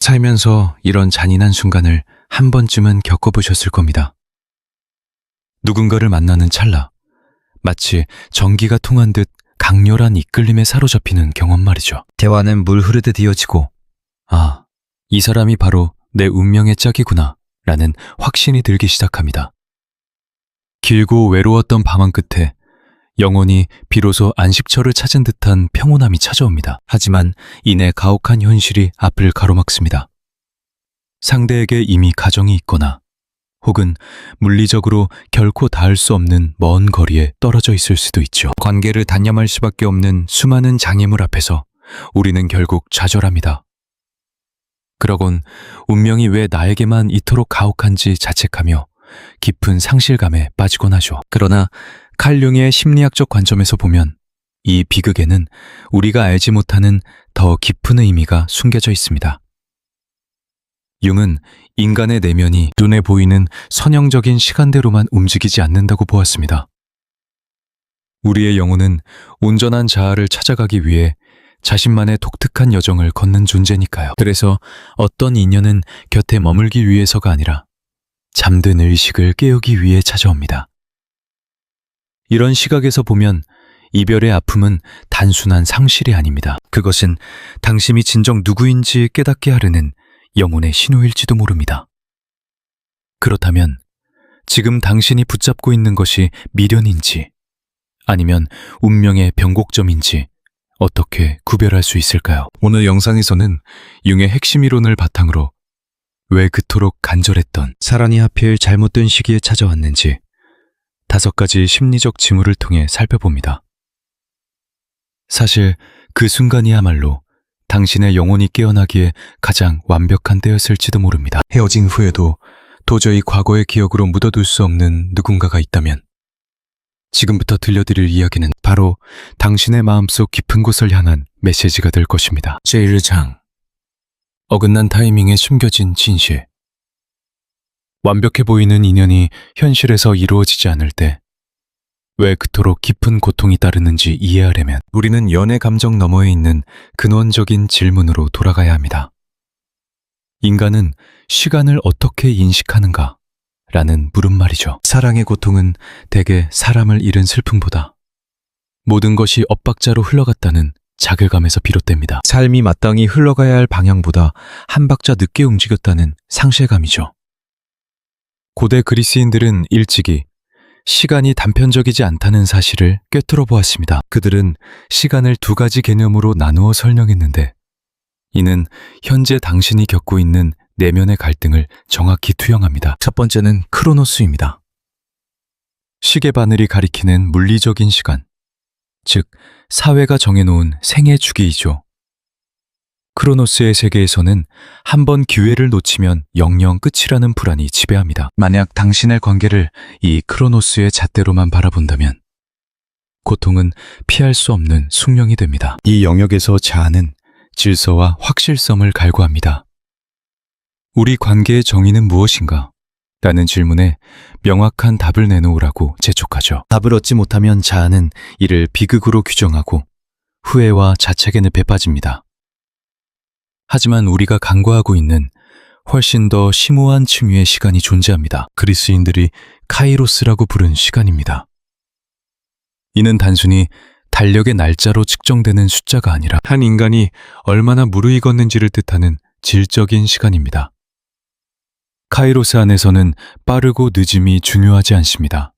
살면서 이런 잔인한 순간을 한 번쯤은 겪어보셨을 겁니다. 누군가를 만나는 찰나, 마치 전기가 통한 듯 강렬한 이끌림에 사로잡히는 경험 말이죠. 대화는 물 흐르듯 이어지고, 아, 이 사람이 바로 내 운명의 짝이구나 라는 확신이 들기 시작합니다. 길고 외로웠던 밤한 끝에 영혼이 비로소 안식처를 찾은 듯한 평온함이 찾아옵니다. 하지만 이내 가혹한 현실이 앞을 가로막습니다. 상대에게 이미 가정이 있거나 혹은 물리적으로 결코 닿을 수 없는 먼 거리에 떨어져 있을 수도 있죠. 관계를 단념할 수밖에 없는 수많은 장애물 앞에서 우리는 결국 좌절합니다. 그러곤 운명이 왜 나에게만 이토록 가혹한지 자책하며 깊은 상실감에 빠지곤 하죠. 그러나 칼 융의 심리학적 관점에서 보면 이 비극에는 우리가 알지 못하는 더 깊은 의미가 숨겨져 있습니다. 융은 인간의 내면이 눈에 보이는 선형적인 시간대로만 움직이지 않는다고 보았습니다. 우리의 영혼은 온전한 자아를 찾아가기 위해 자신만의 독특한 여정을 걷는 존재니까요. 그래서 어떤 인연은 곁에 머물기 위해서가 아니라 잠든 의식을 깨우기 위해 찾아옵니다. 이런 시각에서 보면 이별의 아픔은 단순한 상실이 아닙니다. 그것은 당신이 진정 누구인지 깨닫게 하려는 영혼의 신호일지도 모릅니다. 그렇다면 지금 당신이 붙잡고 있는 것이 미련인지 아니면 운명의 변곡점인지 어떻게 구별할 수 있을까요? 오늘 영상에서는 융의 핵심 이론을 바탕으로 왜 그토록 간절했던 사랑이 하필 잘못된 시기에 찾아왔는지 5가지 심리적 징후를 통해 살펴봅니다. 사실 그 순간이야말로 당신의 영혼이 깨어나기에 가장 완벽한 때였을지도 모릅니다. 헤어진 후에도 도저히 과거의 기억으로 묻어둘 수 없는 누군가가 있다면 지금부터 들려드릴 이야기는 바로 당신의 마음속 깊은 곳을 향한 메시지가 될 것입니다. 제1장 어긋난 타이밍에 숨겨진 진실. 완벽해 보이는 인연이 현실에서 이루어지지 않을 때 왜 그토록 깊은 고통이 따르는지 이해하려면 우리는 연애 감정 너머에 있는 근원적인 질문으로 돌아가야 합니다. 인간은 시간을 어떻게 인식하는가? 라는 물음말이죠. 사랑의 고통은 대개 사람을 잃은 슬픔보다 모든 것이 엇박자로 흘러갔다는 자괴감에서 비롯됩니다. 삶이 마땅히 흘러가야 할 방향보다 한 박자 늦게 움직였다는 상실감이죠. 고대 그리스인들은 일찍이 시간이 단편적이지 않다는 사실을 꿰뚫어 보았습니다. 그들은 시간을 2가지 개념으로 나누어 설명했는데 이는 현재 당신이 겪고 있는 내면의 갈등을 정확히 투영합니다. 첫 번째는 크로노스입니다. 시계 바늘이 가리키는 물리적인 시간, 즉 사회가 정해놓은 생애 주기이죠. 크로노스의 세계에서는 한 번 기회를 놓치면 영영 끝이라는 불안이 지배합니다. 만약 당신의 관계를 이 크로노스의 잣대로만 바라본다면 고통은 피할 수 없는 숙명이 됩니다. 이 영역에서 자아는 질서와 확실성을 갈구합니다. 우리 관계의 정의는 무엇인가? 라는 질문에 명확한 답을 내놓으라고 재촉하죠. 답을 얻지 못하면 자아는 이를 비극으로 규정하고 후회와 자책의 늪에 빠집니다. 하지만 우리가 간과하고 있는 훨씬 더 심오한 층위의 시간이 존재합니다. 그리스인들이 카이로스라고 부른 시간입니다. 이는 단순히 달력의 날짜로 측정되는 숫자가 아니라 한 인간이 얼마나 무르익었는지를 뜻하는 질적인 시간입니다. 카이로스 안에서는 빠르고 늦음이 중요하지 않습니다.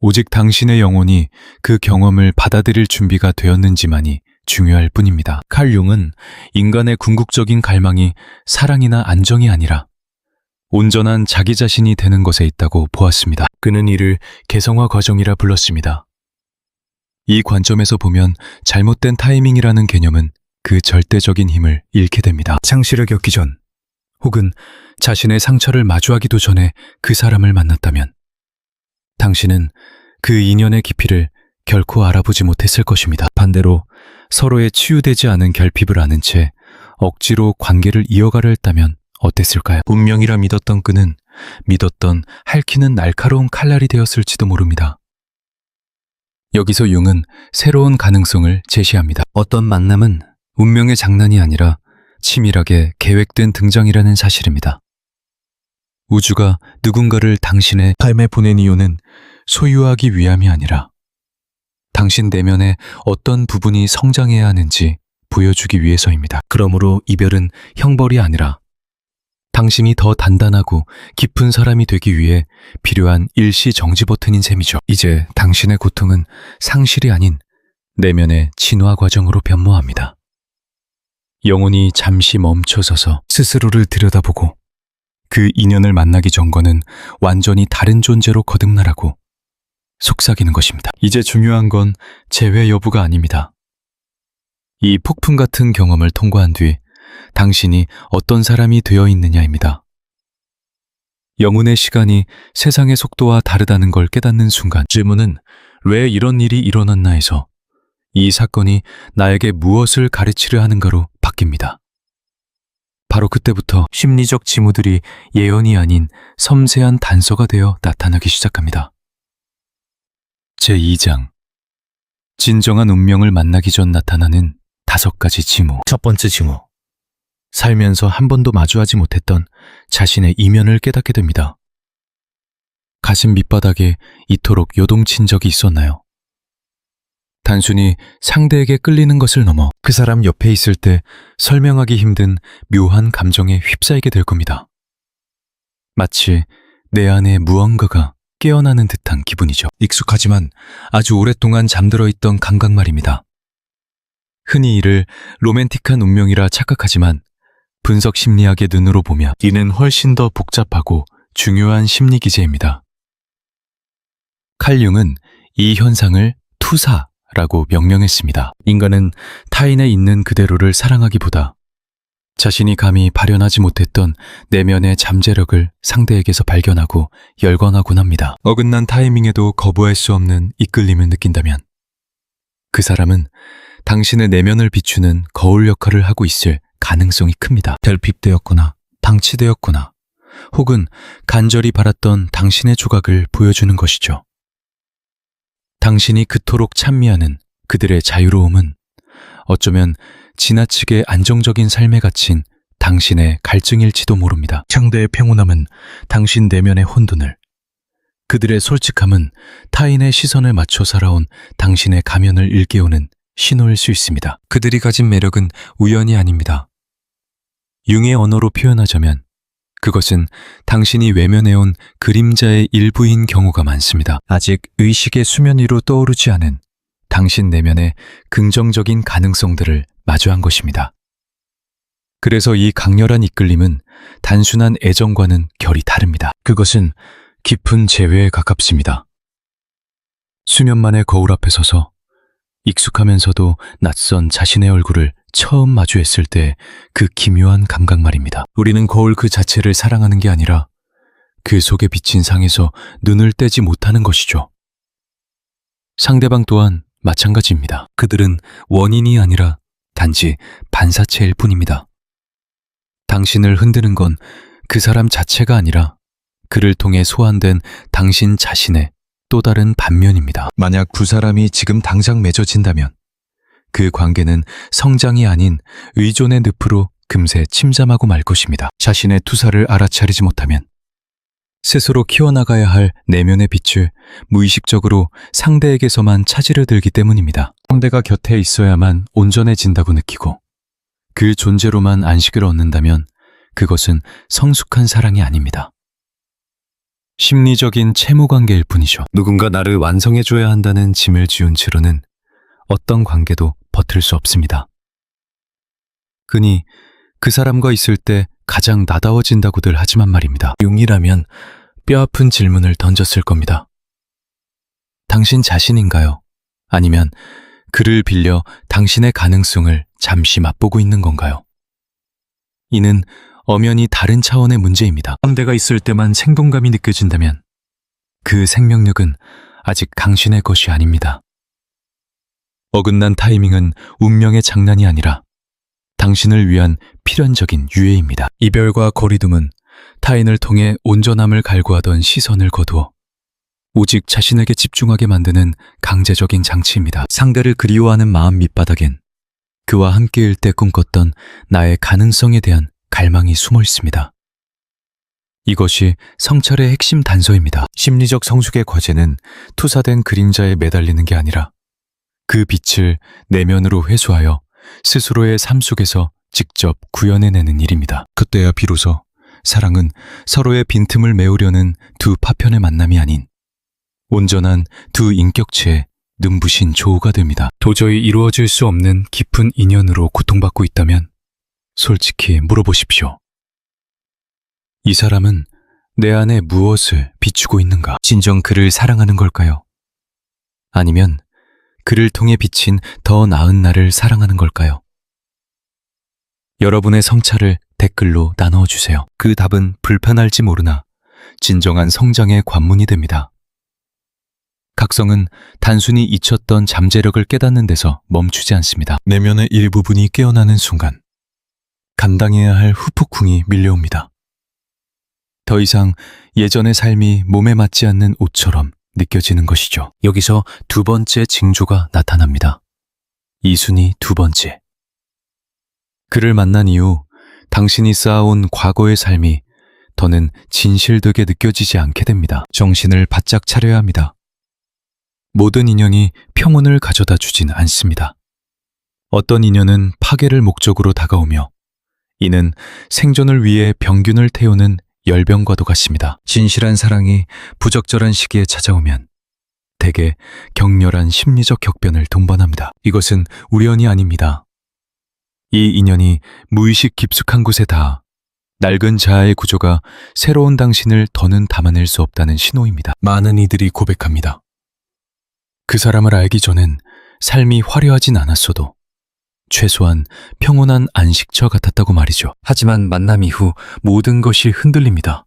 오직 당신의 영혼이 그 경험을 받아들일 준비가 되었는지만이 중요할 뿐입니다. 칼 융은 인간의 궁극적인 갈망이 사랑이나 안정이 아니라 온전한 자기 자신이 되는 것에 있다고 보았습니다. 그는 이를 개성화 과정이라 불렀습니다. 이 관점에서 보면 잘못된 타이밍이라는 개념은 그 절대적인 힘을 잃게 됩니다. 상실을 겪기 전 혹은 자신의 상처를 마주하기도 전에 그 사람을 만났다면 당신은 그 인연의 깊이를 결코 알아보지 못했을 것입니다. 반대로 서로의 치유되지 않은 결핍을 아는 채 억지로 관계를 이어가려 했다면 어땠을까요? 운명이라 믿었던 그는 믿었던 핥히는 날카로운 칼날이 되었을지도 모릅니다. 여기서 융은 새로운 가능성을 제시합니다. 어떤 만남은 운명의 장난이 아니라 치밀하게 계획된 등장이라는 사실입니다. 우주가 누군가를 당신의 삶에 보낸 이유는 소유하기 위함이 아니라 당신 내면의 어떤 부분이 성장해야 하는지 보여주기 위해서입니다. 그러므로 이별은 형벌이 아니라 당신이 더 단단하고 깊은 사람이 되기 위해 필요한 일시 정지 버튼인 셈이죠. 이제 당신의 고통은 상실이 아닌 내면의 진화 과정으로 변모합니다. 영혼이 잠시 멈춰서서 스스로를 들여다보고 그 인연을 만나기 전과는 완전히 다른 존재로 거듭나라고 속삭이는 것입니다. 이제 중요한 건 재회 여부가 아닙니다. 이 폭풍 같은 경험을 통과한 뒤 당신이 어떤 사람이 되어 있느냐입니다. 영혼의 시간이 세상의 속도와 다르다는 걸 깨닫는 순간 질문은 왜 이런 일이 일어났나에서 이 사건이 나에게 무엇을 가르치려 하는가로 바뀝니다. 바로 그때부터 심리적 징후들이 예언이 아닌 섬세한 단서가 되어 나타나기 시작합니다. 제2장 진정한 운명을 만나기 전 나타나는 5가지 징후. 첫 번째 징후. 살면서 한 번도 마주하지 못했던 자신의 이면을 깨닫게 됩니다. 가슴 밑바닥에 이토록 요동친 적이 있었나요? 단순히 상대에게 끌리는 것을 넘어 그 사람 옆에 있을 때 설명하기 힘든 묘한 감정에 휩싸이게 될 겁니다. 마치 내 안에 무언가가 깨어나는 듯한 기분이죠. 익숙하지만 아주 오랫동안 잠들어 있던 감각 말입니다. 흔히 이를 로맨틱한 운명이라 착각하지만 분석 심리학의 눈으로 보면 이는 훨씬 더 복잡하고 중요한 심리 기제입니다. 칼 융은 이 현상을 투사라고 명명했습니다. 인간은 타인의 있는 그대로를 사랑하기보다 자신이 감히 발현하지 못했던 내면의 잠재력을 상대에게서 발견하고 열광하곤 합니다. 어긋난 타이밍에도 거부할 수 없는 이끌림을 느낀다면 그 사람은 당신의 내면을 비추는 거울 역할을 하고 있을 가능성이 큽니다. 결핍되었거나 방치되었거나 혹은 간절히 바랐던 당신의 조각을 보여주는 것이죠. 당신이 그토록 찬미하는 그들의 자유로움은 어쩌면 지나치게 안정적인 삶에 갇힌 당신의 갈증일지도 모릅니다. 상대의 평온함은 당신 내면의 혼돈을, 그들의 솔직함은 타인의 시선을 맞춰 살아온 당신의 가면을 일깨우는 신호일 수 있습니다. 그들이 가진 매력은 우연이 아닙니다. 융의 언어로 표현하자면 그것은 당신이 외면해온 그림자의 일부인 경우가 많습니다. 아직 의식의 수면 위로 떠오르지 않은 당신 내면의 긍정적인 가능성들을 마주한 것입니다. 그래서 이 강렬한 이끌림은 단순한 애정과는 결이 다릅니다. 그것은 깊은 재회에 가깝습니다. 수면만의 거울 앞에 서서 익숙하면서도 낯선 자신의 얼굴을 처음 마주했을 때 그 기묘한 감각 말입니다. 우리는 거울 그 자체를 사랑하는 게 아니라 그 속에 비친 상에서 눈을 떼지 못하는 것이죠. 상대방 또한 마찬가지입니다. 그들은 원인이 아니라 단지 반사체일 뿐입니다. 당신을 흔드는 건 그 사람 자체가 아니라 그를 통해 소환된 당신 자신의 또 다른 반면입니다. 만약 두 사람이 지금 당장 맺어진다면 그 관계는 성장이 아닌 의존의 늪으로 금세 침잠하고 말 것입니다. 자신의 투사를 알아차리지 못하면 스스로 키워나가야 할 내면의 빛을 무의식적으로 상대에게서만 차지를 들기 때문입니다. 상대가 곁에 있어야만 온전해진다고 느끼고 그 존재로만 안식을 얻는다면 그것은 성숙한 사랑이 아닙니다. 심리적인 채무관계일 뿐이죠. 누군가 나를 완성해줘야 한다는 짐을 지운 채로는 어떤 관계도 버틸 수 없습니다. 흔히 그 사람과 있을 때 가장 나다워진다고들 하지만 말입니다. 융이라면 뼈아픈 질문을 던졌을 겁니다. 당신 자신인가요? 아니면 그를 빌려 당신의 가능성을 잠시 맛보고 있는 건가요? 이는 엄연히 다른 차원의 문제입니다. 상대가 있을 때만 생동감이 느껴진다면 그 생명력은 아직 당신의 것이 아닙니다. 어긋난 타이밍은 운명의 장난이 아니라 당신을 위한 필연적인 유해입니다. 이별과 거리둠은 타인을 통해 온전함을 갈구하던 시선을 거두어 오직 자신에게 집중하게 만드는 강제적인 장치입니다. 상대를 그리워하는 마음 밑바닥엔 그와 함께일 때 꿈꿨던 나의 가능성에 대한 갈망이 숨어 있습니다. 이것이 성찰의 핵심 단서입니다. 심리적 성숙의 과제는 투사된 그림자에 매달리는 게 아니라 그 빛을 내면으로 회수하여 스스로의 삶 속에서 직접 구현해내는 일입니다. 그때야 비로소 사랑은 서로의 빈틈을 메우려는 두 파편의 만남이 아닌 온전한 두 인격체의 눈부신 조우가 됩니다. 도저히 이루어질 수 없는 깊은 인연으로 고통받고 있다면 솔직히 물어보십시오. 이 사람은 내 안에 무엇을 비추고 있는가? 진정 그를 사랑하는 걸까요? 아니면 그를 통해 비친 더 나은 나를 사랑하는 걸까요? 여러분의 성찰을 댓글로 나누어 주세요. 그 답은 불편할지 모르나 진정한 성장의 관문이 됩니다. 각성은 단순히 잊혔던 잠재력을 깨닫는 데서 멈추지 않습니다. 내면의 일부분이 깨어나는 순간 감당해야 할 후폭풍이 밀려옵니다. 더 이상 예전의 삶이 몸에 맞지 않는 옷처럼 느껴지는 것이죠. 여기서 두 번째 징조가 나타납니다. 이순이 두 번째. 그를 만난 이후 당신이 쌓아온 과거의 삶이 더는 진실되게 느껴지지 않게 됩니다. 정신을 바짝 차려야 합니다. 모든 인연이 평온을 가져다 주진 않습니다. 어떤 인연은 파괴를 목적으로 다가오며 이는 생존을 위해 병균을 태우는 열병과도 같습니다. 진실한 사랑이 부적절한 시기에 찾아오면 대개 격렬한 심리적 격변을 동반합니다. 이것은 우연이 아닙니다. 이 인연이 무의식 깊숙한 곳에 닿아 낡은 자아의 구조가 새로운 당신을 더는 담아낼 수 없다는 신호입니다. 많은 이들이 고백합니다. 그 사람을 알기 전엔 삶이 화려하진 않았어도 최소한 평온한 안식처 같았다고 말이죠. 하지만 만남 이후 모든 것이 흔들립니다.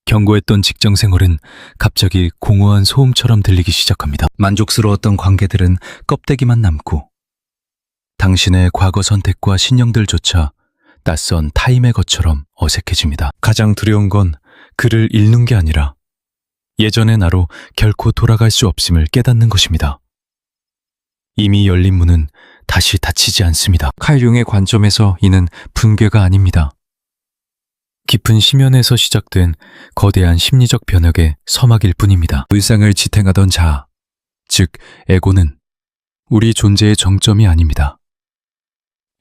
견고했던 직장 생활은 갑자기 공허한 소음처럼 들리기 시작합니다. 만족스러웠던 관계들은 껍데기만 남고 당신의 과거 선택과 신념들조차 낯선 타임의 것처럼 어색해집니다. 가장 두려운 건 그를 잃는 게 아니라 예전의 나로 결코 돌아갈 수 없음을 깨닫는 것입니다. 이미 열린 문은 다시 닫히지 않습니다. 칼 융의 관점에서 이는 붕괴가 아닙니다. 깊은 심연에서 시작된 거대한 심리적 변혁의 서막일 뿐입니다. 일상을 지탱하던 자아, 즉 에고는 우리 존재의 정점이 아닙니다.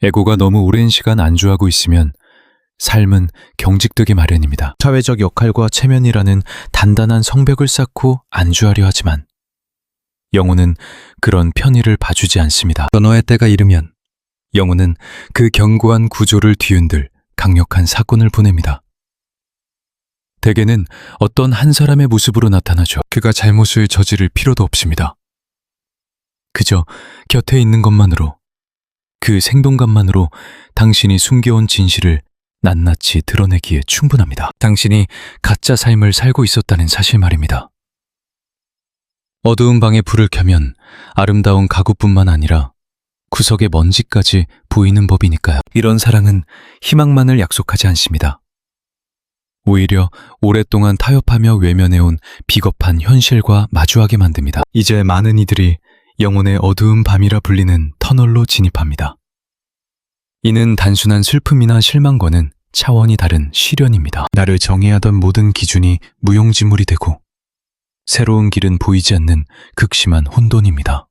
에고가 너무 오랜 시간 안주하고 있으면 삶은 경직되기 마련입니다. 사회적 역할과 체면이라는 단단한 성벽을 쌓고 안주하려 하지만 영혼은 그런 편의를 봐주지 않습니다. 변화의 때가 이르면 영혼은 그 견고한 구조를 뒤흔들 강력한 사건을 보냅니다. 대개는 어떤 한 사람의 모습으로 나타나죠. 그가 잘못을 저지를 필요도 없습니다. 그저 곁에 있는 것만으로, 그 생동감만으로 당신이 숨겨온 진실을 낱낱이 드러내기에 충분합니다. 당신이 가짜 삶을 살고 있었다는 사실 말입니다. 어두운 방에 불을 켜면 아름다운 가구뿐만 아니라 구석의 먼지까지 보이는 법이니까요. 이런 사랑은 희망만을 약속하지 않습니다. 오히려 오랫동안 타협하며 외면해온 비겁한 현실과 마주하게 만듭니다. 이제 많은 이들이 영혼의 어두운 밤이라 불리는 터널로 진입합니다. 이는 단순한 슬픔이나 실망과는 차원이 다른 시련입니다. 나를 정의하던 모든 기준이 무용지물이 되고 새로운 길은 보이지 않는 극심한 혼돈입니다.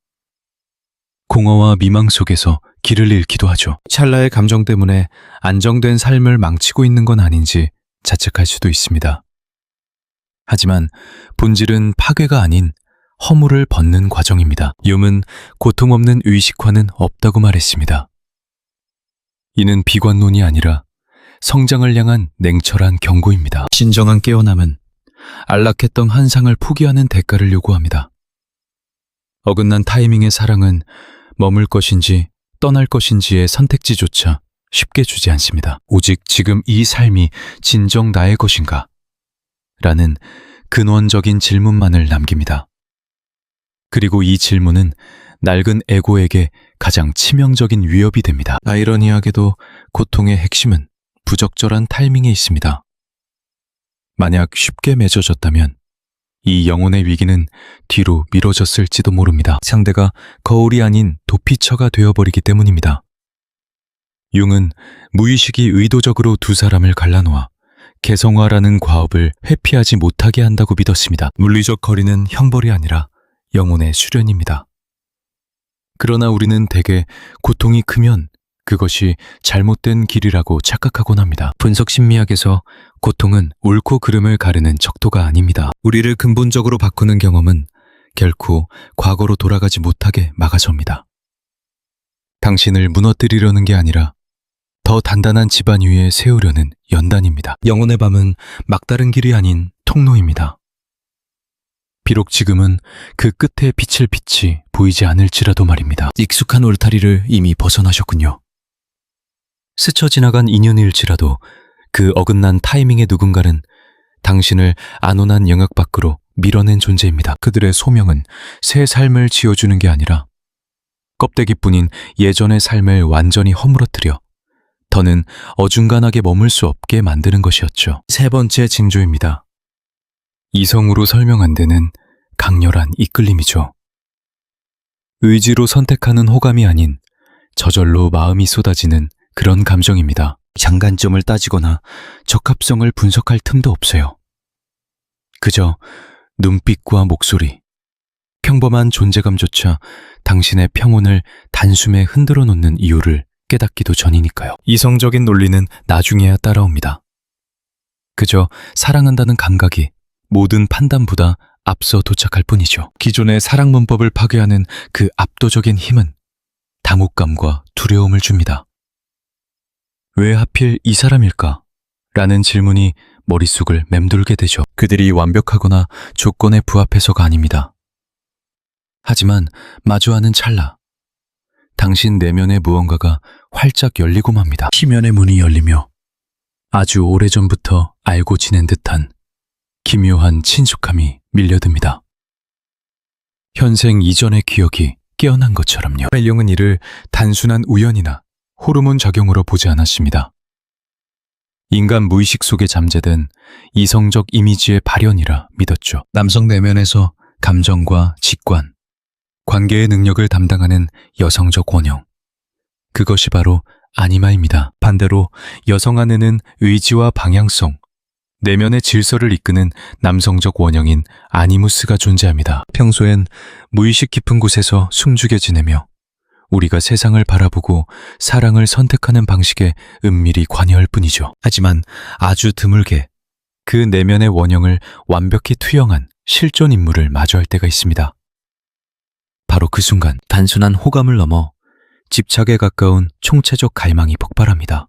공허와 미망 속에서 길을 잃기도 하죠. 찰나의 감정 때문에 안정된 삶을 망치고 있는 건 아닌지 자책할 수도 있습니다. 하지만 본질은 파괴가 아닌 허물을 벗는 과정입니다. 욤은 고통 없는 의식화는 없다고 말했습니다. 이는 비관론이 아니라 성장을 향한 냉철한 경고입니다. 진정한 깨어남은 안락했던 환상을 포기하는 대가를 요구합니다. 어긋난 타이밍의 사랑은 머물 것인지 떠날 것인지의 선택지조차 쉽게 주지 않습니다. 오직 지금 이 삶이 진정 나의 것인가? 라는 근원적인 질문만을 남깁니다. 그리고 이 질문은 낡은 에고에게 가장 치명적인 위협이 됩니다. 아이러니하게도 고통의 핵심은 부적절한 타이밍에 있습니다. 만약 쉽게 맺어졌다면 이 영혼의 위기는 뒤로 미뤄졌을지도 모릅니다. 상대가 거울이 아닌 도피처가 되어버리기 때문입니다. 융은 무의식이 의도적으로 두 사람을 갈라놓아 개성화라는 과업을 회피하지 못하게 한다고 믿었습니다. 물리적 거리는 형벌이 아니라 영혼의 수련입니다. 그러나 우리는 대개 고통이 크면 그것이 잘못된 길이라고 착각하곤 합니다. 분석 심리학에서 고통은 옳고 그름을 가르는 척도가 아닙니다. 우리를 근본적으로 바꾸는 경험은 결코 과거로 돌아가지 못하게 막아섭니다. 당신을 무너뜨리려는 게 아니라 더 단단한 지반 위에 세우려는 연단입니다. 영혼의 밤은 막다른 길이 아닌 통로입니다. 비록 지금은 그 끝에 비칠 빛이 보이지 않을지라도 말입니다. 익숙한 울타리를 이미 벗어나셨군요. 스쳐 지나간 인연일지라도 그 어긋난 타이밍의 누군가는 당신을 안온한 영역 밖으로 밀어낸 존재입니다. 그들의 소명은 새 삶을 지어주는 게 아니라 껍데기뿐인 예전의 삶을 완전히 허물어뜨려 더는 어중간하게 머물 수 없게 만드는 것이었죠. 세 번째 징조입니다. 이성으로 설명 안 되는 강렬한 이끌림이죠. 의지로 선택하는 호감이 아닌 저절로 마음이 쏟아지는 그런 감정입니다. 장단점을 따지거나 적합성을 분석할 틈도 없어요. 그저 눈빛과 목소리, 평범한 존재감조차 당신의 평온을 단숨에 흔들어 놓는 이유를 깨닫기도 전이니까요. 이성적인 논리는 나중에야 따라옵니다. 그저 사랑한다는 감각이 모든 판단보다 앞서 도착할 뿐이죠. 기존의 사랑 문법을 파괴하는 그 압도적인 힘은 당혹감과 두려움을 줍니다. 왜 하필 이 사람일까? 라는 질문이 머릿속을 맴돌게 되죠. 그들이 완벽하거나 조건에 부합해서가 아닙니다. 하지만 마주하는 찰나, 당신 내면의 무언가가 활짝 열리고 맙니다. 희면의 문이 열리며 아주 오래전부터 알고 지낸 듯한 기묘한 친숙함이 밀려듭니다. 현생 이전의 기억이 깨어난 것처럼요. 멜룡은 이를 단순한 우연이나 호르몬 작용으로 보지 않았습니다. 인간 무의식 속에 잠재된 이성적 이미지의 발현이라 믿었죠. 남성 내면에서 감정과 직관, 관계의 능력을 담당하는 여성적 원형. 그것이 바로 아니마입니다. 반대로 여성 안에는 의지와 방향성, 내면의 질서를 이끄는 남성적 원형인 아니무스가 존재합니다. 평소엔 무의식 깊은 곳에서 숨죽여 지내며 우리가 세상을 바라보고 사랑을 선택하는 방식에 은밀히 관여할 뿐이죠. 하지만 아주 드물게 그 내면의 원형을 완벽히 투영한 실존 인물을 마주할 때가 있습니다. 바로 그 순간 단순한 호감을 넘어 집착에 가까운 총체적 갈망이 폭발합니다.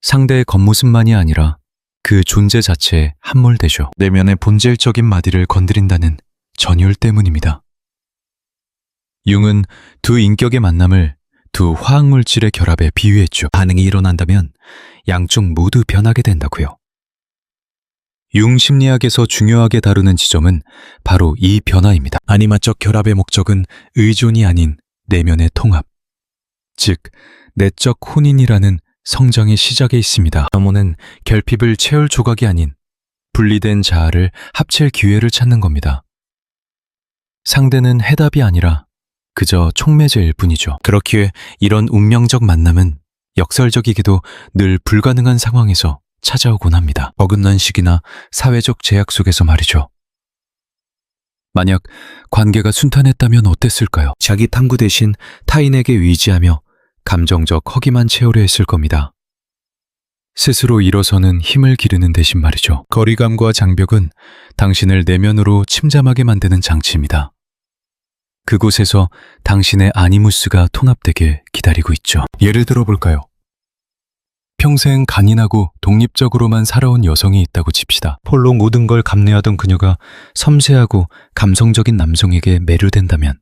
상대의 겉모습만이 아니라 그 존재 자체에 함몰되죠. 내면의 본질적인 마디를 건드린다는 전율 때문입니다. 융은 두 인격의 만남을 두 화학물질의 결합에 비유했죠. 반응이 일어난다면 양쪽 모두 변하게 된다고요. 융 심리학에서 중요하게 다루는 지점은 바로 이 변화입니다. 아니마적 결합의 목적은 의존이 아닌 내면의 통합, 즉 내적 혼인이라는 성장의 시작에 있습니다. 점호는 결핍을 채울 조각이 아닌 분리된 자아를 합칠 기회를 찾는 겁니다. 상대는 해답이 아니라 그저 촉매제일 뿐이죠. 그렇기에 이런 운명적 만남은 역설적이게도 늘 불가능한 상황에서 찾아오곤 합니다. 어긋난 시기나 사회적 제약 속에서 말이죠. 만약 관계가 순탄했다면 어땠을까요? 자기 탐구 대신 타인에게 의지하며 감정적 허기만 채우려 했을 겁니다. 스스로 일어서는 힘을 기르는 대신 말이죠. 거리감과 장벽은 당신을 내면으로 침잠하게 만드는 장치입니다. 그곳에서 당신의 아니무스가 통합되게 기다리고 있죠. 예를 들어 볼까요? 평생 간인하고 독립적으로만 살아온 여성이 있다고 칩시다. 홀로 모든 걸 감내하던 그녀가 섬세하고 감성적인 남성에게 매료된다면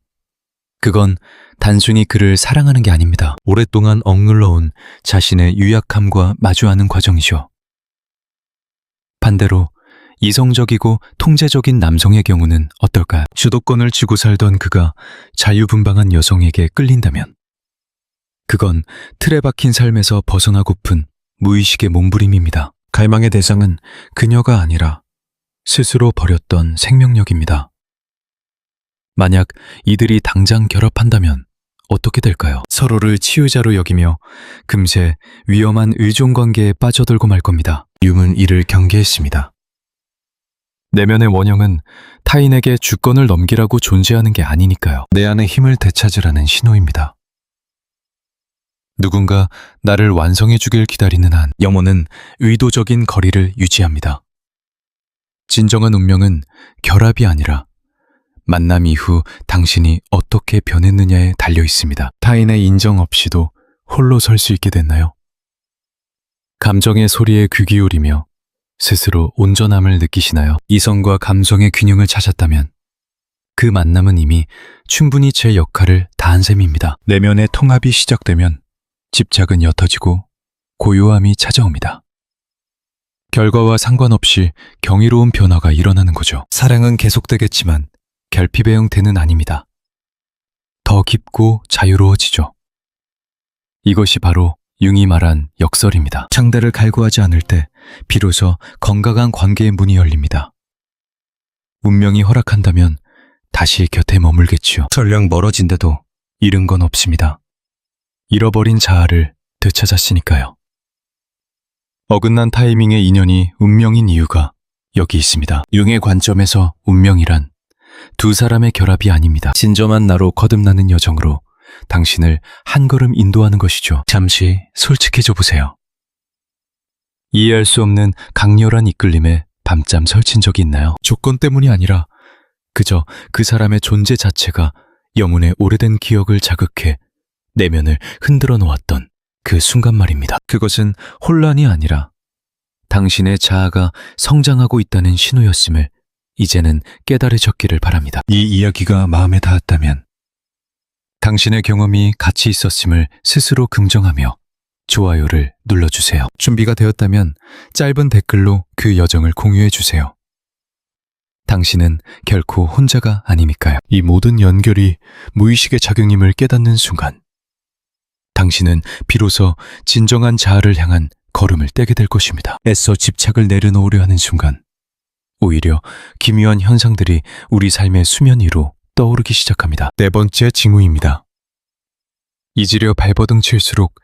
그건 단순히 그를 사랑하는 게 아닙니다. 오랫동안 억눌러온 자신의 유약함과 마주하는 과정이죠. 반대로 이성적이고 통제적인 남성의 경우는 어떨까요? 주도권을 쥐고 살던 그가 자유분방한 여성에게 끌린다면 그건 틀에 박힌 삶에서 벗어나고픈 무의식의 몸부림입니다. 갈망의 대상은 그녀가 아니라 스스로 버렸던 생명력입니다. 만약 이들이 당장 결합한다면 어떻게 될까요? 서로를 치유자로 여기며 금세 위험한 의존관계에 빠져들고 말 겁니다. 융은 이를 경계했습니다. 내면의 원형은 타인에게 주권을 넘기라고 존재하는 게 아니니까요. 내 안의 힘을 되찾으라는 신호입니다. 누군가 나를 완성해 주길 기다리는 한 영혼은 의도적인 거리를 유지합니다. 진정한 운명은 결합이 아니라 만남 이후 당신이 어떻게 변했느냐에 달려 있습니다. 타인의 인정 없이도 홀로 설 수 있게 됐나요? 감정의 소리에 귀 기울이며 스스로 온전함을 느끼시나요? 이성과 감정의 균형을 찾았다면 그 만남은 이미 충분히 제 역할을 다한 셈입니다. 내면의 통합이 시작되면 집착은 옅어지고 고요함이 찾아옵니다. 결과와 상관없이 경이로운 변화가 일어나는 거죠. 사랑은 계속되겠지만 결핍의 형태는 아닙니다. 더 깊고 자유로워지죠. 이것이 바로 융이 말한 역설입니다. 상대를 갈구하지 않을 때 비로소 건강한 관계의 문이 열립니다. 운명이 허락한다면 다시 곁에 머물겠지요. 설령 멀어진데도 잃은 건 없습니다. 잃어버린 자아를 되찾았으니까요. 어긋난 타이밍의 인연이 운명인 이유가 여기 있습니다. 융의 관점에서 운명이란 두 사람의 결합이 아닙니다. 진정한 나로 거듭나는 여정으로 당신을 한 걸음 인도하는 것이죠. 잠시 솔직해져 보세요. 이해할 수 없는 강렬한 이끌림에 밤잠 설친 적이 있나요? 조건 때문이 아니라 그저 그 사람의 존재 자체가 영혼의 오래된 기억을 자극해 내면을 흔들어 놓았던 그 순간 말입니다. 그것은 혼란이 아니라 당신의 자아가 성장하고 있다는 신호였음을 이제는 깨달으셨기를 바랍니다. 이 이야기가 마음에 닿았다면 당신의 경험이 가치 있었음을 스스로 긍정하며 좋아요를 눌러주세요. 준비가 되었다면 짧은 댓글로 그 여정을 공유해주세요. 당신은 결코 혼자가 아니니까요. 이 모든 연결이 무의식의 작용임을 깨닫는 순간 당신은 비로소 진정한 자아를 향한 걸음을 떼게 될 것입니다. 애써 집착을 내려놓으려 하는 순간 오히려 기묘한 현상들이 우리 삶의 수면 위로 떠오르기 시작합니다. 네 번째 징후입니다. 잊으려 발버둥 칠수록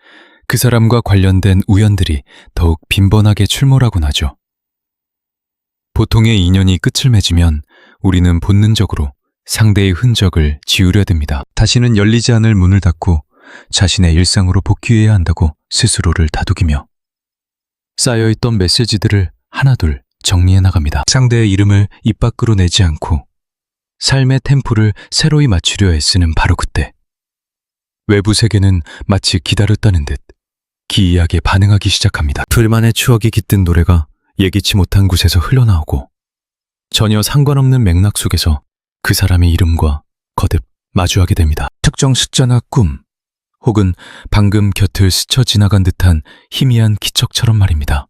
그 사람과 관련된 우연들이 더욱 빈번하게 출몰하곤 하죠. 보통의 인연이 끝을 맺으면 우리는 본능적으로 상대의 흔적을 지우려 듭니다. 다시는 열리지 않을 문을 닫고 자신의 일상으로 복귀해야 한다고 스스로를 다독이며 쌓여있던 메시지들을 하나둘 정리해 나갑니다. 상대의 이름을 입 밖으로 내지 않고 삶의 템포를 새로이 맞추려 애쓰는 바로 그때 외부 세계는 마치 기다렸다는 듯 기이하게 반응하기 시작합니다. 둘만의 추억이 깃든 노래가 예기치 못한 곳에서 흘러나오고 전혀 상관없는 맥락 속에서 그 사람의 이름과 거듭 마주하게 됩니다. 특정 숫자나 꿈 혹은 방금 곁을 스쳐 지나간 듯한 희미한 기척처럼 말입니다.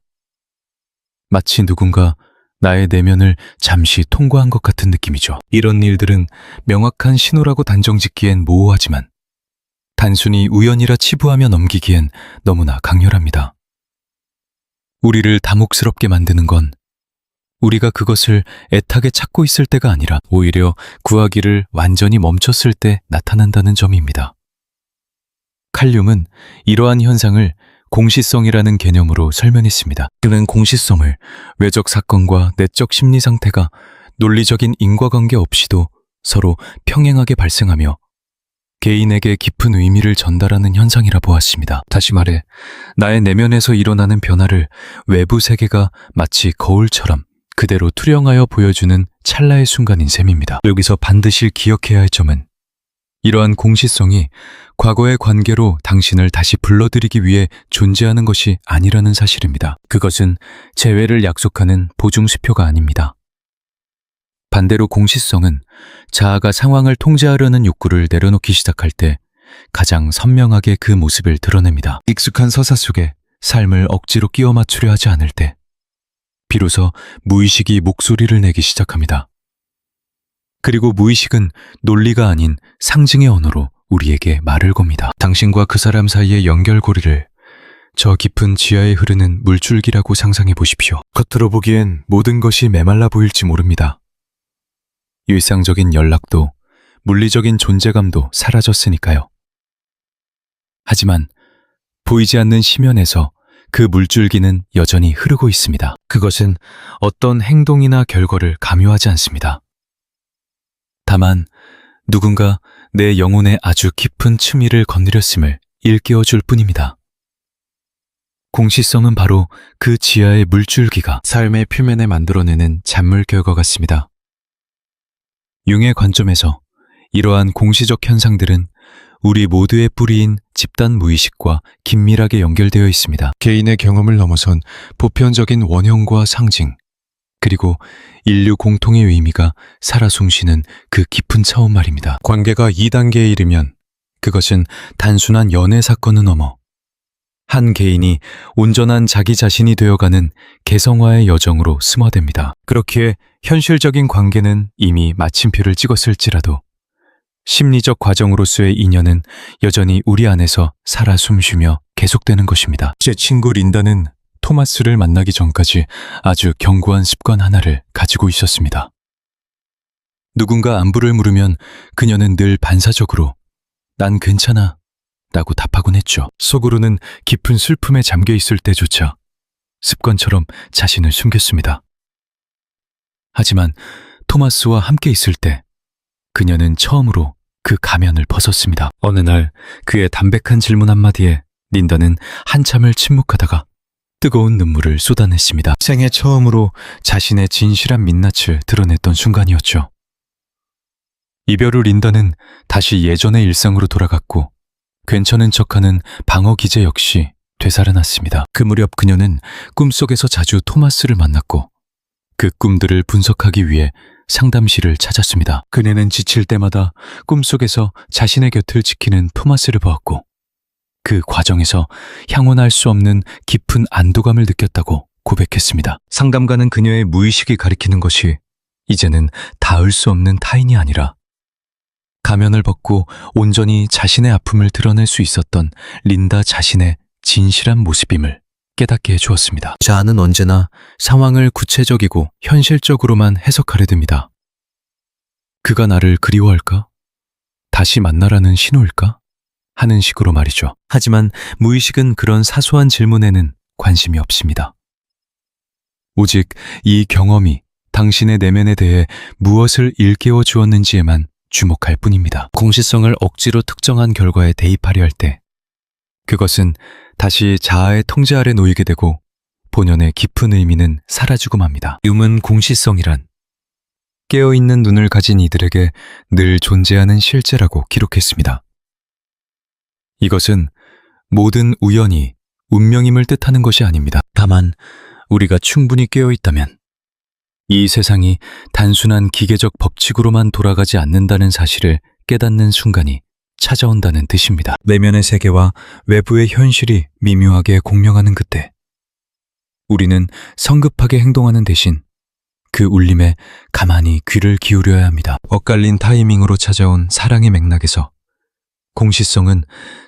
마치 누군가 나의 내면을 잠시 통과한 것 같은 느낌이죠. 이런 일들은 명확한 신호라고 단정짓기엔 모호하지만 단순히 우연이라 치부하며 넘기기엔 너무나 강렬합니다. 우리를 담혹스럽게 만드는 건 우리가 그것을 애타게 찾고 있을 때가 아니라 오히려 구하기를 완전히 멈췄을 때 나타난다는 점입니다. 칼륨은 이러한 현상을 공시성이라는 개념으로 설명했습니다. 그는 공시성을 외적 사건과 내적 심리 상태가 논리적인 인과관계 없이도 서로 평행하게 발생하며 개인에게 깊은 의미를 전달하는 현상이라 보았습니다. 다시 말해, 나의 내면에서 일어나는 변화를 외부 세계가 마치 거울처럼 그대로 투영하여 보여주는 찰나의 순간인 셈입니다. 여기서 반드시 기억해야 할 점은 이러한 공시성이 과거의 관계로 당신을 다시 불러들이기 위해 존재하는 것이 아니라는 사실입니다. 그것은 재회를 약속하는 보증수표가 아닙니다. 반대로 공시성은 자아가 상황을 통제하려는 욕구를 내려놓기 시작할 때 가장 선명하게 그 모습을 드러냅니다. 익숙한 서사 속에 삶을 억지로 끼워 맞추려 하지 않을 때 비로소 무의식이 목소리를 내기 시작합니다. 그리고 무의식은 논리가 아닌 상징의 언어로 우리에게 말을 겁니다. 당신과 그 사람 사이의 연결고리를 저 깊은 지하에 흐르는 물줄기라고 상상해 보십시오. 겉으로 보기엔 모든 것이 메말라 보일지 모릅니다. 일상적인 연락도 물리적인 존재감도 사라졌으니까요. 하지만 보이지 않는 심연에서 그 물줄기는 여전히 흐르고 있습니다. 그것은 어떤 행동이나 결과를 강요하지 않습니다. 다만 누군가 내 영혼의 아주 깊은 층위를 건드렸음을 일깨워 줄 뿐입니다. 공시성은 바로 그 지하의 물줄기가 삶의 표면에 만들어내는 잔물 결과 같습니다. 융의 관점에서 이러한 공시적 현상들은 우리 모두의 뿌리인 집단 무의식과 긴밀하게 연결되어 있습니다. 개인의 경험을 넘어선 보편적인 원형과 상징, 그리고 인류 공통의 의미가 살아 숨쉬는 그 깊은 차원 말입니다. 관계가 2단계에 이르면 그것은 단순한 연애 사건을 넘어 한 개인이 온전한 자기 자신이 되어가는 개성화의 여정으로 승화됩니다. 그렇기에 현실적인 관계는 이미 마침표를 찍었을지라도 심리적 과정으로서의 인연은 여전히 우리 안에서 살아 숨쉬며 계속되는 것입니다. 제 친구 린다는 토마스를 만나기 전까지 아주 견고한 습관 하나를 가지고 있었습니다. 누군가 안부를 물으면 그녀는 늘 반사적으로 난 괜찮아 라고 답하곤 했죠. 속으로는 깊은 슬픔에 잠겨 있을 때조차 습관처럼 자신을 숨겼습니다. 하지만 토마스와 함께 있을 때 그녀는 처음으로 그 가면을 벗었습니다. 어느 날 그의 담백한 질문 한마디에 린다는 한참을 침묵하다가 뜨거운 눈물을 쏟아냈습니다. 생애 처음으로 자신의 진실한 민낯을 드러냈던 순간이었죠. 이별 후 린다는 다시 예전의 일상으로 돌아갔고 괜찮은 척하는 방어 기제 역시 되살아났습니다. 그 무렵 그녀는 꿈속에서 자주 토마스를 만났고 그 꿈들을 분석하기 위해 상담실을 찾았습니다. 그녀는 지칠 때마다 꿈속에서 자신의 곁을 지키는 토마스를 보았고 그 과정에서 향언할 수 없는 깊은 안도감을 느꼈다고 고백했습니다. 상담가는 그녀의 무의식이 가리키는 것이 이제는 닿을 수 없는 타인이 아니라 가면을 벗고 온전히 자신의 아픔을 드러낼 수 있었던 린다 자신의 진실한 모습임을 깨닫게 해주었습니다. 자아는 언제나 상황을 구체적이고 현실적으로만 해석하려 듭니다. 그가 나를 그리워할까? 다시 만나라는 신호일까? 하는 식으로 말이죠. 하지만 무의식은 그런 사소한 질문에는 관심이 없습니다. 오직 이 경험이 당신의 내면에 대해 무엇을 일깨워 주었는지에만 주목할 뿐입니다. 공시성을 억지로 특정한 결과에 대입하려 할 때 그것은 다시 자아의 통제 아래 놓이게 되고 본연의 깊은 의미는 사라지고 맙니다. 윰은 공시성이란 깨어있는 눈을 가진 이들에게 늘 존재하는 실제라고 기록했습니다. 이것은 모든 우연이 운명임을 뜻하는 것이 아닙니다. 다만 우리가 충분히 깨어있다면 이 세상이 단순한 기계적 법칙으로만 돌아가지 않는다는 사실을 깨닫는 순간이 찾아온다는 뜻입니다. 내면의 세계와 외부의 현실이 미묘하게 공명하는 그때 우리는 성급하게 행동하는 대신 그 울림에 가만히 귀를 기울여야 합니다. 엇갈린 타이밍으로 찾아온 사랑의 맥락에서 공시성은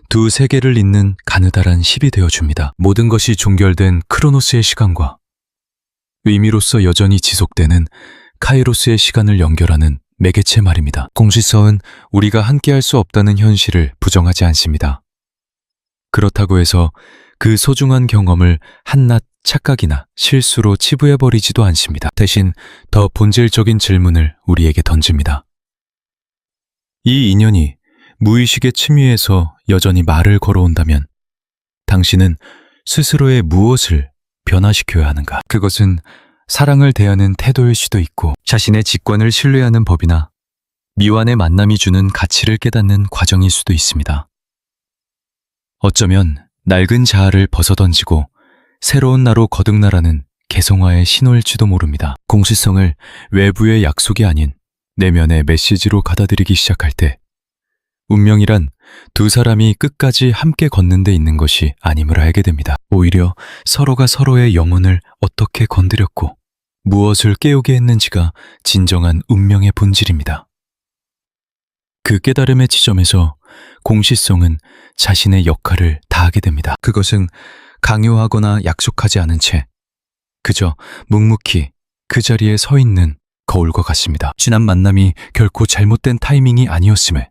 두 세계를 잇는 가느다란 십이 되어줍니다. 모든 것이 종결된 크로노스의 시간과 의미로서 여전히 지속되는 카이로스의 시간을 연결하는 매개체 말입니다. 공시성은 우리가 함께할 수 없다는 현실을 부정하지 않습니다. 그렇다고 해서 그 소중한 경험을 한낱 착각이나 실수로 치부해버리지도 않습니다. 대신 더 본질적인 질문을 우리에게 던집니다. 이 인연이 무의식의 층위에서 여전히 말을 걸어온다면 당신은 스스로의 무엇을 변화시켜야 하는가? 그것은 사랑을 대하는 태도일 수도 있고 자신의 직관을 신뢰하는 법이나 미완의 만남이 주는 가치를 깨닫는 과정일 수도 있습니다. 어쩌면 낡은 자아를 벗어던지고 새로운 나로 거듭나라는 개성화의 신호일지도 모릅니다. 공시성을 외부의 약속이 아닌 내면의 메시지로 받아들이기 시작할 때 운명이란 두 사람이 끝까지 함께 걷는 데 있는 것이 아님을 알게 됩니다. 오히려 서로가 서로의 영혼을 어떻게 건드렸고 무엇을 깨우게 했는지가 진정한 운명의 본질입니다. 그 깨달음의 지점에서 공시성은 자신의 역할을 다하게 됩니다. 그것은 강요하거나 약속하지 않은 채 그저 묵묵히 그 자리에 서 있는 거울과 같습니다. 지난 만남이 결코 잘못된 타이밍이 아니었음에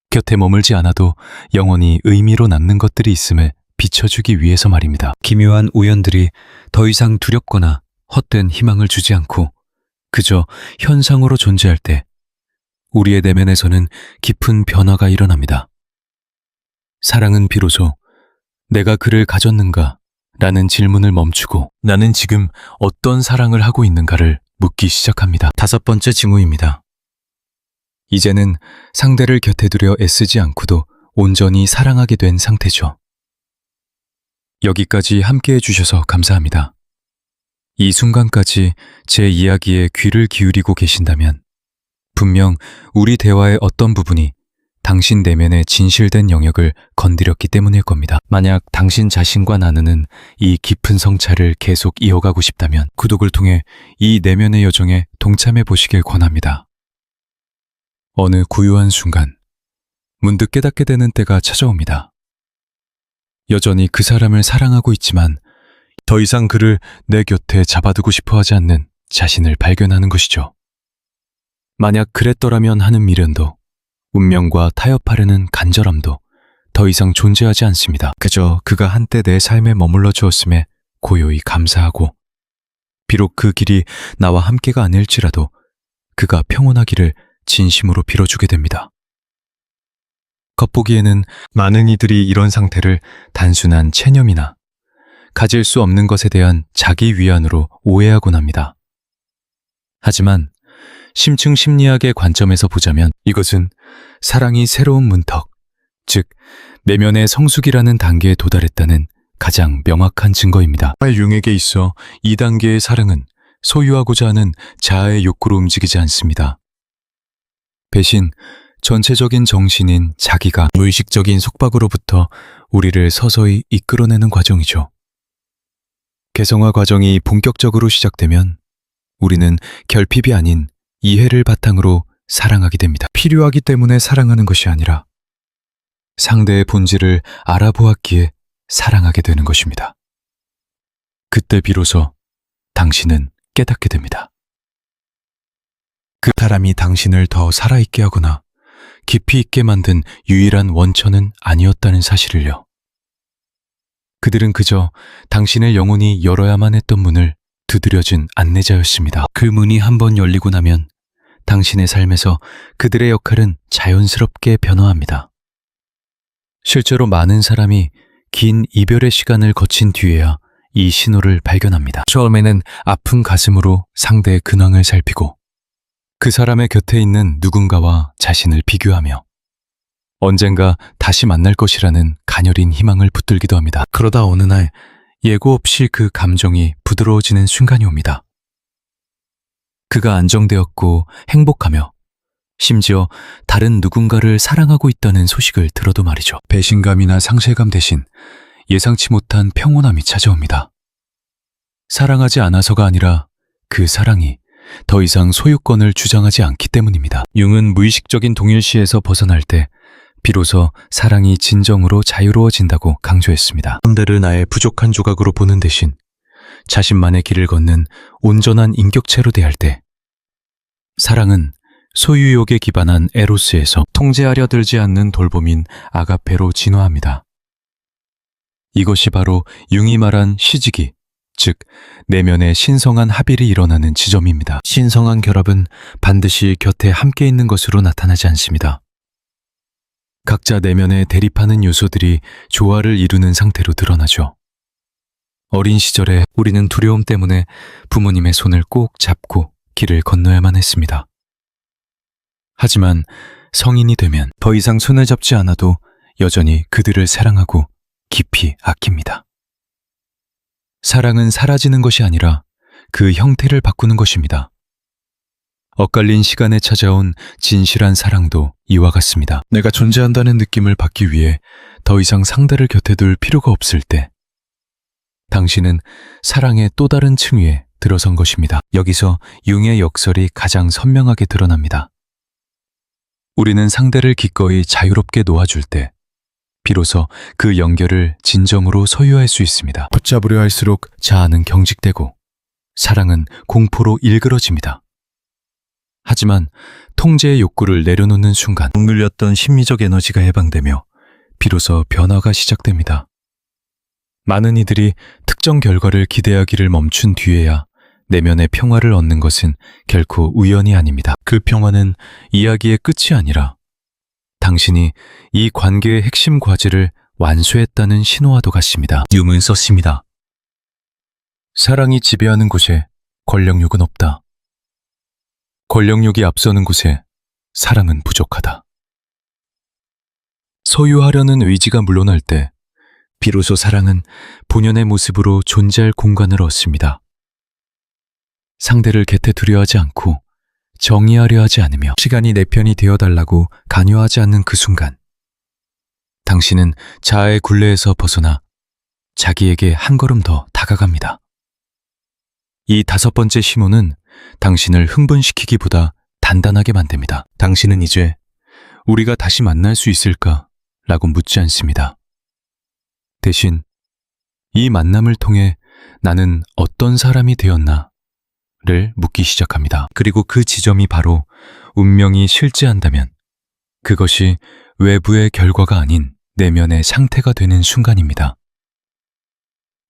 곁에 머물지 않아도 영원히 의미로 남는 것들이 있음을 비춰주기 위해서 말입니다. 기묘한 우연들이 더 이상 두렵거나 헛된 희망을 주지 않고 그저 현상으로 존재할 때 우리의 내면에서는 깊은 변화가 일어납니다. 사랑은 비로소 내가 그를 가졌는가? 라는 질문을 멈추고 나는 지금 어떤 사랑을 하고 있는가를 묻기 시작합니다. 5번째 징후입니다. 이제는 상대를 곁에 두려 애쓰지 않고도 온전히 사랑하게 된 상태죠. 여기까지 함께 해주셔서 감사합니다. 이 순간까지 제 이야기에 귀를 기울이고 계신다면 분명 우리 대화의 어떤 부분이 당신 내면의 진실된 영역을 건드렸기 때문일 겁니다. 만약 당신 자신과 나누는 이 깊은 성찰을 계속 이어가고 싶다면 구독을 통해 이 내면의 여정에 동참해 보시길 권합니다. 어느 고요한 순간 문득 깨닫게 되는 때가 찾아옵니다. 여전히 그 사람을 사랑하고 있지만 더 이상 그를 내 곁에 잡아두고 싶어 하지 않는 자신을 발견하는 것이죠. 만약 그랬더라면 하는 미련도 운명과 타협하려는 간절함도 더 이상 존재하지 않습니다. 그저 그가 한때 내 삶에 머물러 주었음에 고요히 감사하고 비록 그 길이 나와 함께가 아닐지라도 그가 평온하기를 진심으로 빌어주게 됩니다. 겉보기에는 많은 이들이 이런 상태를 단순한 체념이나 가질 수 없는 것에 대한 자기 위안으로 오해하곤 합니다. 하지만 심층 심리학의 관점에서 보자면 이것은 사랑이 새로운 문턱, 즉 내면의 성숙이라는 단계에 도달했다는 가장 명확한 증거입니다. 융에게 있어 이 단계의 사랑은 소유하고자 하는 자아의 욕구로 움직이지 않습니다. 대신 전체적인 정신인 자기가 무의식적인 속박으로부터 우리를 서서히 이끌어내는 과정이죠. 개성화 과정이 본격적으로 시작되면 우리는 결핍이 아닌 이해를 바탕으로 사랑하게 됩니다. 필요하기 때문에 사랑하는 것이 아니라 상대의 본질을 알아보았기에 사랑하게 되는 것입니다. 그때 비로소 당신은 깨닫게 됩니다. 그 사람이 당신을 더 살아있게 하거나 깊이 있게 만든 유일한 원천은 아니었다는 사실을요. 그들은 그저 당신의 영혼이 열어야만 했던 문을 두드려준 안내자였습니다. 그 문이 한번 열리고 나면 당신의 삶에서 그들의 역할은 자연스럽게 변화합니다. 실제로 많은 사람이 긴 이별의 시간을 거친 뒤에야 이 신호를 발견합니다. 처음에는 아픈 가슴으로 상대의 근황을 살피고 그 사람의 곁에 있는 누군가와 자신을 비교하며 언젠가 다시 만날 것이라는 가녀린 희망을 붙들기도 합니다. 그러다 어느 날 예고 없이 그 감정이 부드러워지는 순간이 옵니다. 그가 안정되었고 행복하며 심지어 다른 누군가를 사랑하고 있다는 소식을 들어도 말이죠. 배신감이나 상실감 대신 예상치 못한 평온함이 찾아옵니다. 사랑하지 않아서가 아니라 그 사랑이 더 이상 소유권을 주장하지 않기 때문입니다. 융은 무의식적인 동일시에서 벗어날 때 비로소 사랑이 진정으로 자유로워진다고 강조했습니다. 상대를 나의 부족한 조각으로 보는 대신 자신만의 길을 걷는 온전한 인격체로 대할 때 사랑은 소유욕에 기반한 에로스에서 통제하려 들지 않는 돌봄인 아가페로 진화합니다. 이것이 바로 융이 말한 시지기, 즉 내면의 신성한 합일이 일어나는 지점입니다. 신성한 결합은 반드시 곁에 함께 있는 것으로 나타나지 않습니다. 각자 내면에 대립하는 요소들이 조화를 이루는 상태로 드러나죠. 어린 시절에 우리는 두려움 때문에 부모님의 손을 꼭 잡고 길을 건너야만 했습니다. 하지만 성인이 되면 더 이상 손을 잡지 않아도 여전히 그들을 사랑하고 깊이 아낍니다. 사랑은 사라지는 것이 아니라 그 형태를 바꾸는 것입니다. 엇갈린 시간에 찾아온 진실한 사랑도 이와 같습니다. 내가 존재한다는 느낌을 받기 위해 더 이상 상대를 곁에 둘 필요가 없을 때 당신은 사랑의 또 다른 층위에 들어선 것입니다. 여기서 융의 역설이 가장 선명하게 드러납니다. 우리는 상대를 기꺼이 자유롭게 놓아줄 때 비로소 그 연결을 진정으로 소유할 수 있습니다. 붙잡으려 할수록 자아는 경직되고 사랑은 공포로 일그러집니다. 하지만 통제의 욕구를 내려놓는 순간 억눌렸던 심리적 에너지가 해방되며 비로소 변화가 시작됩니다. 많은 이들이 특정 결과를 기대하기를 멈춘 뒤에야 내면의 평화를 얻는 것은 결코 우연이 아닙니다. 그 평화는 이야기의 끝이 아니라 당신이 이 관계의 핵심 과제를 완수했다는 신호와도 같습니다. 유문 썼습니다. 사랑이 지배하는 곳에 권력욕은 없다. 권력욕이 앞서는 곳에 사랑은 부족하다. 소유하려는 의지가 물러날 때 비로소 사랑은 본연의 모습으로 존재할 공간을 얻습니다. 상대를 곁에 두려 하지 않고 정의하려 하지 않으며 시간이 내 편이 되어달라고 강요하지 않는 그 순간 당신은 자아의 굴레에서 벗어나 자기에게 한 걸음 더 다가갑니다. 이 5번째 신호는 당신을 흥분시키기보다 단단하게 만듭니다. 당신은 이제 우리가 다시 만날 수 있을까? 라고 묻지 않습니다. 대신 이 만남을 통해 나는 어떤 사람이 되었나? 를 묻기 시작합니다. 그리고 그 지점이 바로 운명이 실제한다면 그것이 외부의 결과가 아닌 내면의 상태가 되는 순간입니다.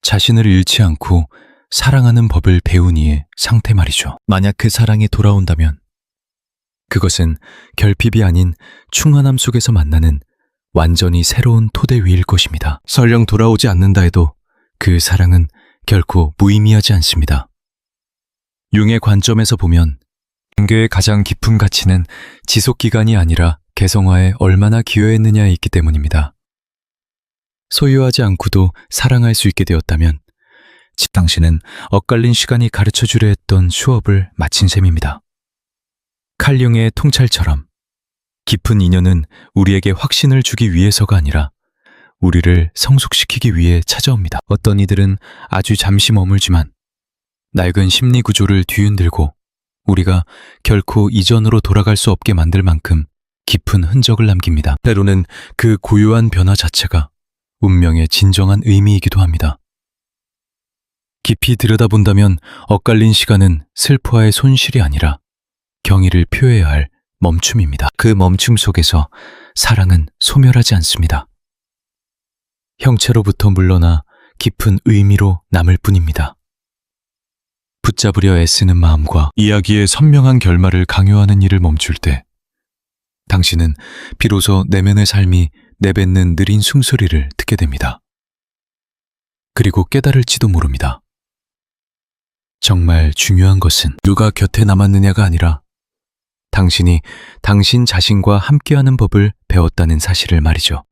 자신을 잃지 않고 사랑하는 법을 배운 이의 상태 말이죠. 만약 그 사랑이 돌아온다면 그것은 결핍이 아닌 충만함 속에서 만나는 완전히 새로운 토대 위일 것입니다. 설령 돌아오지 않는다 해도 그 사랑은 결코 무의미하지 않습니다. 융의 관점에서 보면 관계의 가장 깊은 가치는 지속기간이 아니라 개성화에 얼마나 기여했느냐에 있기 때문입니다. 소유하지 않고도 사랑할 수 있게 되었다면 당신은 엇갈린 시간이 가르쳐주려 했던 수업을 마친 셈입니다. 칼융의 통찰처럼 깊은 인연은 우리에게 확신을 주기 위해서가 아니라 우리를 성숙시키기 위해 찾아옵니다. 어떤 이들은 아주 잠시 머물지만 낡은 심리 구조를 뒤흔들고 우리가 결코 이전으로 돌아갈 수 없게 만들 만큼 깊은 흔적을 남깁니다. 때로는 그 고요한 변화 자체가 운명의 진정한 의미이기도 합니다. 깊이 들여다본다면 엇갈린 시간은 슬퍼의 손실이 아니라 경의를 표해야 할 멈춤입니다. 그 멈춤 속에서 사랑은 소멸하지 않습니다. 형체로부터 물러나 깊은 의미로 남을 뿐입니다. 붙잡으려 애쓰는 마음과 이야기의 선명한 결말을 강요하는 일을 멈출 때 당신은 비로소 내면의 삶이 내뱉는 느린 숨소리를 듣게 됩니다. 그리고 깨달을지도 모릅니다. 정말 중요한 것은 누가 곁에 남았느냐가 아니라 당신이 당신 자신과 함께하는 법을 배웠다는 사실을 말이죠.